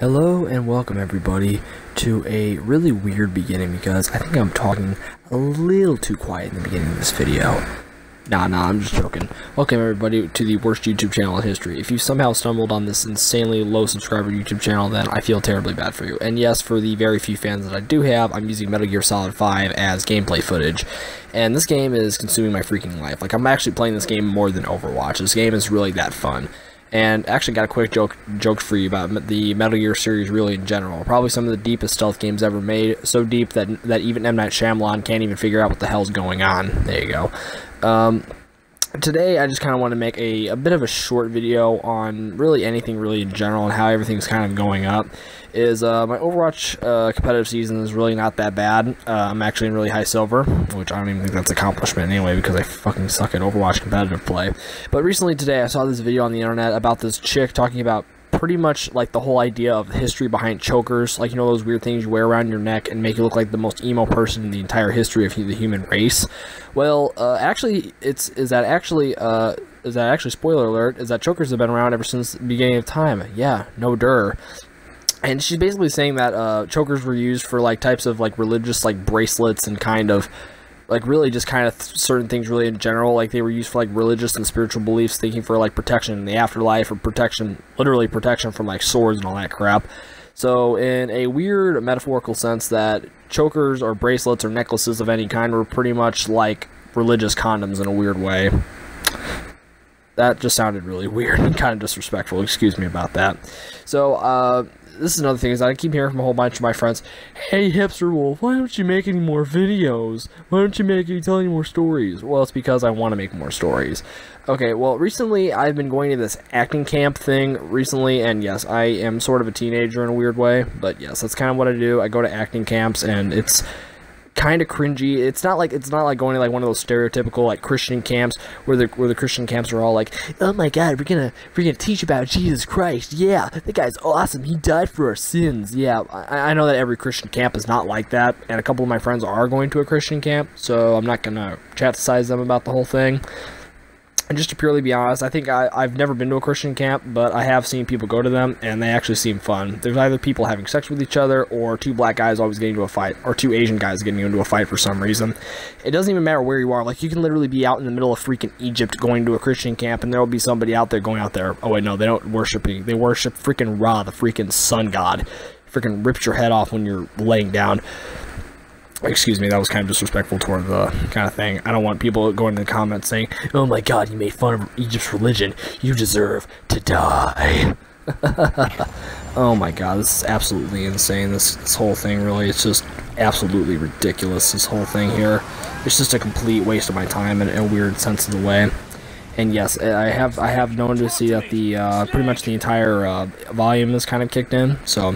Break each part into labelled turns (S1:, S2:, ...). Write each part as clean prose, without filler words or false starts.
S1: Hello and welcome everybody to a really weird beginning because I think I'm talking a little too quiet in the beginning of this video. Nah, I'm just joking. Welcome everybody to the worst YouTube channel in history. If you somehow stumbled on this insanely low subscriber YouTube channel, then I feel terribly bad for you. And yes, for the very few fans that I do have, I'm using Metal Gear Solid 5 as gameplay footage. And this game is consuming my freaking life. Like, I'm actually playing this game more than Overwatch. This game is really that fun. And actually got a quick joke for you about the Metal Gear series really in general. Probably some of the deepest stealth games ever made. So deep that even M. Night Shyamalan can't even figure out what the hell's going on. There you go. Today I just kind of want to make a bit of a short video on really anything really in general and how everything's kind of going up. My Overwatch competitive season is really not that bad. I'm actually in really high silver, which I don't even think that's an accomplishment anyway because I fucking suck at Overwatch competitive play. But recently today I saw this video on the internet about this chick talking about pretty much like the whole idea of the history behind chokers, like, you know, those weird things you wear around your neck and make you look like the most emo person in the entire history of the human race. Well, actually, is that actually spoiler alert, is that chokers have been around ever since the beginning of time. Yeah, no dur. And she's basically saying that chokers were used for like types of like religious like bracelets and kind of like really just kind of certain things really in general. Like they were used for like religious and spiritual beliefs, thinking for like protection in the afterlife or protection, literally protection from like swords and all that crap. So in a weird metaphorical sense, that chokers or bracelets or necklaces of any kind were pretty much like religious condoms in a weird way. That just sounded really weird and kind of disrespectful. Excuse me about that. So this is another thing, is I keep hearing from a whole bunch of my friends, "Hey Hipster Wolf, why don't you make any more videos? Why don't you tell any more stories?" Well, it's because I want to make more stories. Okay, well, recently I've been going to this acting camp thing recently, and yes, I am sort of a teenager in a weird way, but yes, that's kind of what I do. I go to acting camps, and it's kind of cringy. It's not like going to like one of those stereotypical like Christian camps where the Christian camps are all like, "Oh my God, we're gonna teach about Jesus Christ. Yeah, that guy's awesome. He died for our sins." Yeah, I know that every Christian camp is not like that, and a couple of my friends are going to a Christian camp, so I'm not gonna chastise them about the whole thing. And just to purely be honest, I think I've never been to a Christian camp, but I have seen people go to them, and they actually seem fun. There's either people having sex with each other, or two black guys always getting into a fight, or two Asian guys getting into a fight for some reason. It doesn't even matter where you are. Like, you can literally be out in the middle of freaking Egypt going to a Christian camp, and there will be somebody out there going out there. Oh wait, no, they don't worship me. They worship freaking Ra, the freaking sun god. Freaking rips your head off when you're laying down. Excuse me, that was kind of disrespectful toward the kind of thing. I don't want people going in the comments saying, "Oh my God, you made fun of Egypt's religion. You deserve to die." Oh my God, this is absolutely insane. This whole thing, really, it's just absolutely ridiculous, this whole thing here. It's just a complete waste of my time in a weird sense of the way. And yes, I have known to see that the pretty much the entire volume is kind of kicked in, so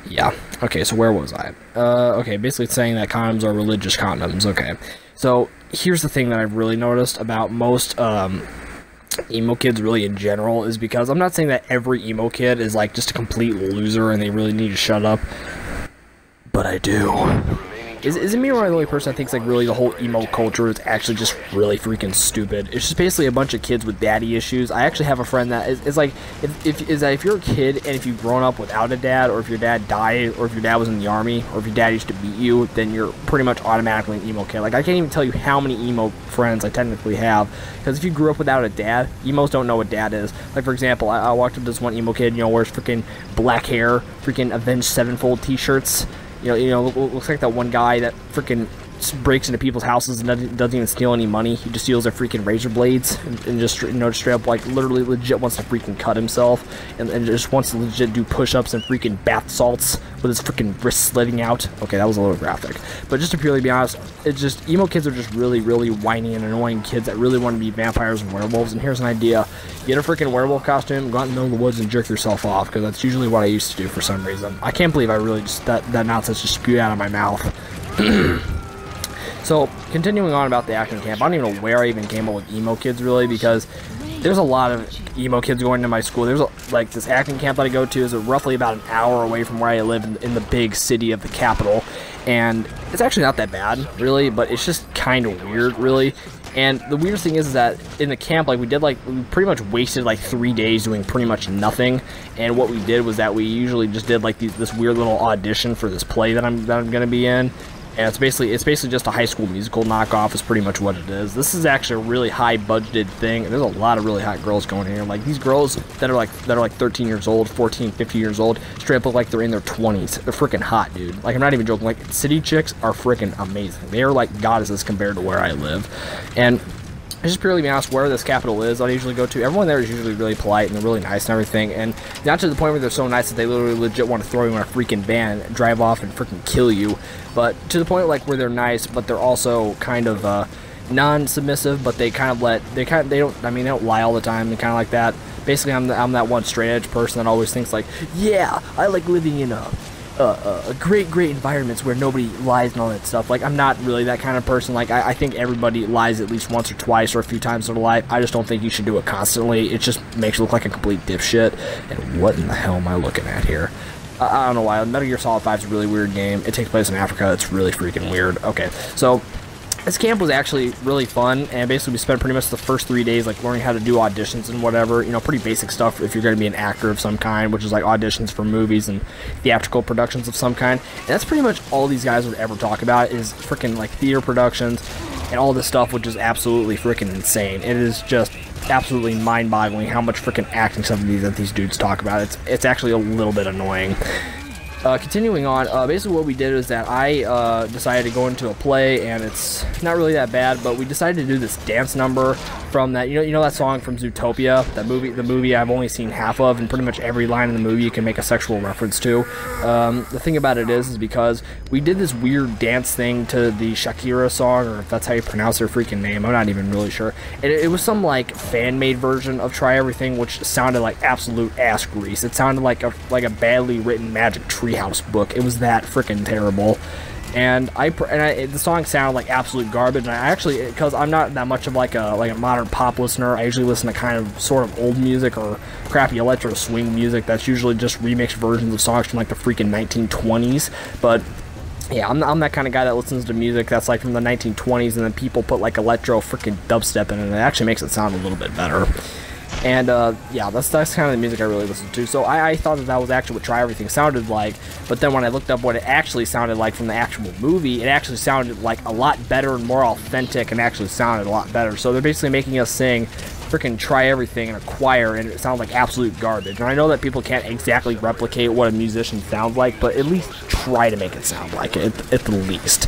S1: yeah. Okay, so where was I? Okay, basically it's saying that condoms are religious condoms. Okay, so here's the thing that I've really noticed about most emo kids really in general, is because I'm not saying that every emo kid is like just a complete loser and they really need to shut up, but I do. Is it me, or am I the only person that thinks like really the whole emo culture is actually just really freaking stupid? It's just basically a bunch of kids with daddy issues. I actually have a friend that is like, if you're a kid and if you've grown up without a dad, or if your dad died, or if your dad was in the army, or if your dad used to beat you, then you're pretty much automatically an emo kid. Like, I can't even tell you how many emo friends I technically have, because if you grew up without a dad, emos don't know what dad is. Like, for example, I walked up to this one emo kid, you know, wears freaking black hair, freaking Avenged Sevenfold t-shirts. You know, looks like that one guy that freaking breaks into people's houses and doesn't even steal any money. He just steals their freaking razor blades and just, you know, straight up, like, literally legit wants to freaking cut himself and just wants to legit do push-ups and freaking bath salts with his freaking wrists slitting out. Okay, that was a little graphic. But just to purely be honest, it's just, emo kids are just really, really whiny and annoying kids that really want to be vampires and werewolves. And here's an idea. Get a freaking werewolf costume, go out in the middle of the woods and jerk yourself off, because that's usually what I used to do for some reason. I can't believe I really just, that nonsense just spewed out of my mouth. So, continuing on about the acting camp, I don't even know where I even came up with emo kids, really, because there's a lot of emo kids going to my school. There's like this acting camp that I go to is roughly about an hour away from where I live in the big city of the capital, and it's actually not that bad, really, but it's just kind of weird, really. And the weirdest thing is that in the camp, like we pretty much wasted like 3 days doing pretty much nothing. And what we did was that we usually just did like this weird little audition for this play that I'm gonna be in. And it's basically just a High School Musical knockoff is pretty much what it is. This is actually a really high budgeted thing. There's a lot of really hot girls going here. Like these girls that are like 13 years old, 14, 15 years old, straight up look like they're in their 20s. They're freaking hot, dude. Like I'm not even joking. Like city chicks are freaking amazing. They are like goddesses compared to where I live. And just purely be honest, where this capital is, I usually go to. Everyone there is usually really polite and they're really nice and everything, and not to the point where they're so nice that they literally legit want to throw you in a freaking van, drive off, and freaking kill you. But to the point like where they're nice, but they're also kind of non-submissive. But they kind of they don't lie all the time and kind of like that. Basically, I'm that one straight edge person that always thinks like, yeah, I like living in a great environments where nobody lies and all that stuff. Like I'm not really that kind of person. Like I think everybody lies at least once or twice or a few times in their life. I just don't think you should do it constantly. It just makes you look like a complete dipshit. And what in the hell am I looking at here? I don't know why. Metal Gear Solid 5 is a really weird game. It takes place in Africa. It's really freaking weird. Okay, so this camp was actually really fun, and basically we spent pretty much the first 3 days like learning how to do auditions and whatever, you know, pretty basic stuff if you're going to be an actor of some kind, which is like auditions for movies and theatrical productions of some kind. And that's pretty much all these guys would ever talk about is freaking like theater productions and all this stuff, which is absolutely freaking insane. It is just absolutely mind-boggling how much freaking acting stuff that these dudes talk about. It's actually a little bit annoying. Continuing on, basically what we did is that I decided to go into a play, and it's not really that bad, but we decided to do this dance number from that, you know that song from Zootopia, the movie I've only seen half of, and pretty much every line in the movie you can make a sexual reference to. The thing about it is because we did this weird dance thing to the Shakira song, or if that's how you pronounce her freaking name, I'm not even really sure. It was some like fan-made version of Try Everything, which sounded like absolute ass grease. It sounded like a badly written Magic Treehouse book. It was that freaking terrible. And the song sounded like absolute garbage. And I actually, because I'm not that much of like a modern pop listener, I usually listen to kind of sort of old music or crappy electro swing music that's usually just remixed versions of songs from like the freaking 1920s. But yeah, I'm that kind of guy that listens to music that's like from the 1920s, and then people put like electro freaking dubstep in it, and it actually makes it sound a little bit better. And yeah, that's kind of the music I really listen to. So I thought that was actually what Try Everything sounded like, but then when I looked up what it actually sounded like from the actual movie, it actually sounded like a lot better and more authentic, and actually sounded a lot better. So they're basically making us sing freaking Try Everything in a choir, and it sounds like absolute garbage. And I know that people can't exactly replicate what a musician sounds like, but at least try to make it sound like it at the least.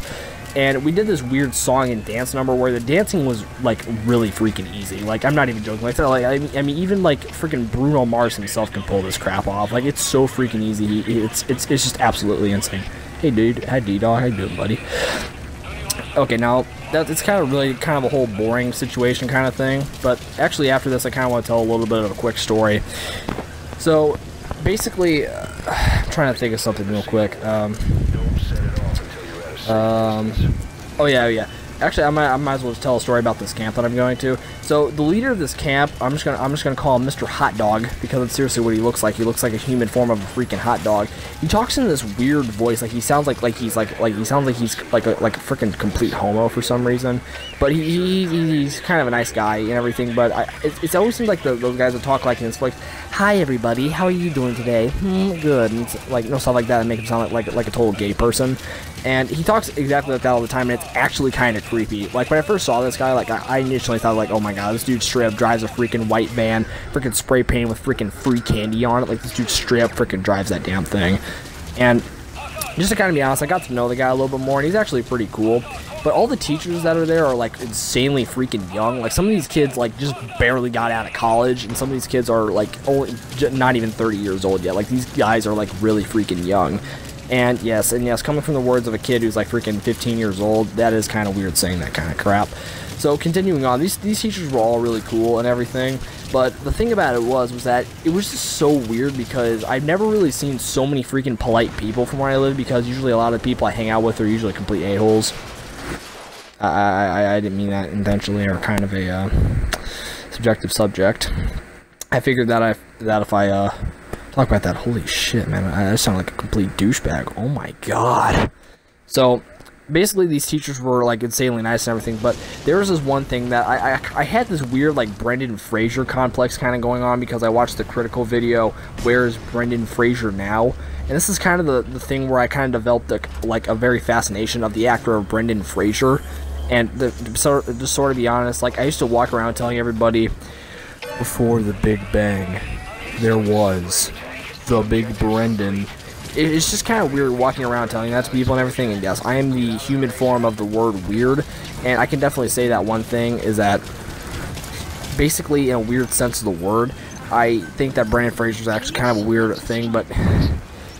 S1: And we did this weird song and dance number where the dancing was like really freaking easy. Like I'm not even joking. Like I mean, even like freaking Bruno Mars himself can pull this crap off. Like it's so freaking easy. It's just absolutely insane. Hey dude, hi D-Dog, how you doing, buddy? Okay, now it's kind of a whole boring situation kind of thing. But actually, after this, I kind of want to tell a little bit of a quick story. So basically, I'm trying to think of something real quick. Oh yeah. Actually, I might as well tell a story about this camp that I'm going to. So the leader of this camp, I'm just gonna call him Mr. Hot Dog, because that's seriously what he looks like. He looks like a human form of a freaking hot dog. He talks in this weird voice, like he sounds like he's like a freaking complete homo for some reason. But he's kind of a nice guy and everything. But it always seems like those guys that talk like in this like, "Hi everybody, how are you doing today? Good." And it's like stuff like that that make him sound like a total gay person. And he talks exactly like that all the time, and it's actually kind of creepy. Like, when I first saw this guy, like, I initially thought, like, oh my god, this dude straight up drives a freaking white van, freaking spray painted with freaking free candy on it. Like, this dude straight up freaking drives that damn thing. And just to kind of be honest, I got to know the guy a little bit more, and he's actually pretty cool. But all the teachers that are there are, like, insanely freaking young. Like, some of these kids, like, just barely got out of college, and some of these kids are, like, only not even 30 years old yet. Like, these guys are, like, really freaking young. And yes, coming from the words of a kid who's like freaking 15 years old, that is kind of weird saying that kind of crap. So continuing on, these teachers were all really cool and everything, but the thing about it was that it was just so weird because I've never really seen so many freaking polite people from where I live, because usually a lot of the people I hang out with are usually complete a-holes. I didn't mean that intentionally, or kind of a subjective subject. I figured that if I talk about that, holy shit, man, I sound like a complete douchebag. Oh my god. So basically these teachers were like insanely nice and everything, but there was this one thing that I had this weird like Brendan Fraser complex kind of going on, because I watched the critical video, "Where is Brendan Fraser now?" And this is kind of the thing where I kind of developed a very fascination of the actor of Brendan Fraser. And to sort of be honest, like, I used to walk around telling everybody, before the Big Bang, there was the Big Brendan. It's just kind of weird walking around telling that to people and everything. And yes, I am the human form of the word weird, and I can definitely say that one thing is that, basically, in a weird sense of the word, I think that Brendan Fraser is actually kind of a weird thing. But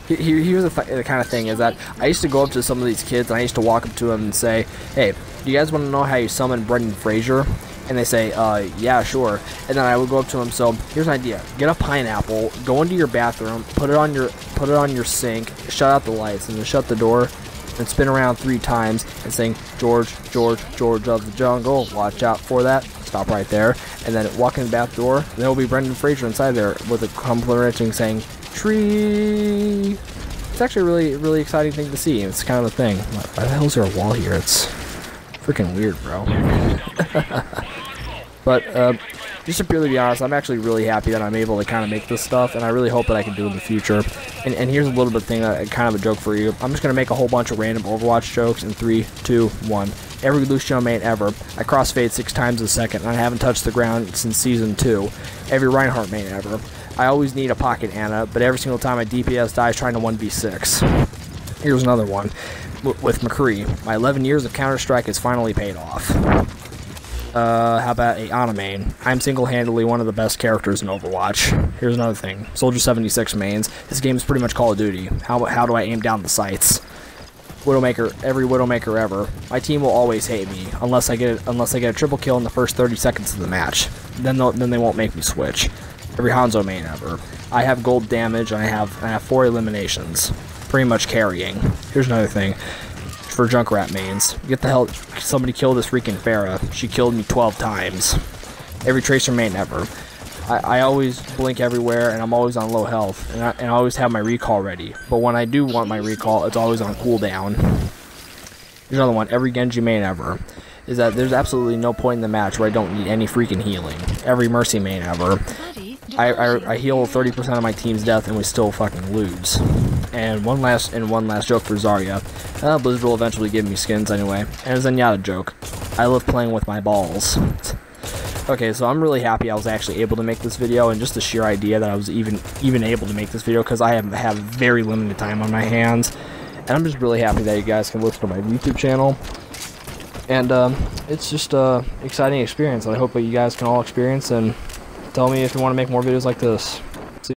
S1: here's the kind of thing is that I used to go up to some of these kids, and I used to walk up to them and say, "Hey, do you guys want to know how you summon Brendan Fraser?" And they say, yeah, sure. And then I would go up to them. So here's an idea: get a pineapple, go into your bathroom, put it on your sink, shut out the lights, and then shut the door, and spin around 3 times and sing, "George, George, George of the jungle, watch out for that." Stop right there, and then walk in the back door. And there will be Brendan Fraser inside there with a complimenting saying, "Tree." It's actually a really, really exciting thing to see. It's kind of a thing. Why the hell is there a wall here? It's freaking weird, bro. But just to purely be honest, I'm actually really happy that I'm able to kind of make this stuff, and I really hope that I can do it in the future. And here's a little bit thing, kind of a joke for you. I'm just going to make a whole bunch of random Overwatch jokes in 3, 2, 1. Every Lucio main ever. I crossfade 6 times a second, and I haven't touched the ground since Season 2. Every Reinhardt main ever. I always need a pocket Ana, but every single time my DPS dies trying to 1v6. Here's another one. With McCree. My 11 years of Counter-Strike has finally paid off. How about a Ana main? I'm single-handedly one of the best characters in Overwatch. Here's another thing. Soldier 76 mains. This game is pretty much Call of Duty. How do I aim down the sights? Widowmaker, every Widowmaker ever. My team will always hate me unless I get a triple kill in the first 30 seconds of the match. Then they won't make me switch. Every Hanzo main ever. I have gold damage, and I have 4 eliminations. Pretty much carrying. Here's another thing. For Junkrat mains. Get the hell, somebody kill this freaking Pharah. She killed me 12 times. Every Tracer main ever. I always blink everywhere, and I'm always on low health, and I always have my recall ready. But when I do want my recall, it's always on cooldown. Here's another one. Every Genji main ever. Is that there's absolutely no point in the match where I don't need any freaking healing. Every Mercy main ever. I heal 30% of my team's death, and we still fucking lose. And one last joke for Zarya. Blizzard will eventually give me skins anyway. And a Zenyatta joke. I love playing with my balls. Okay, so I'm really happy I was actually able to make this video, and just the sheer idea that I was even able to make this video, because I have very limited time on my hands. And I'm just really happy that you guys can listen to my YouTube channel. And it's just an exciting experience that I hope that you guys can all experience, and tell me if you want to make more videos like this.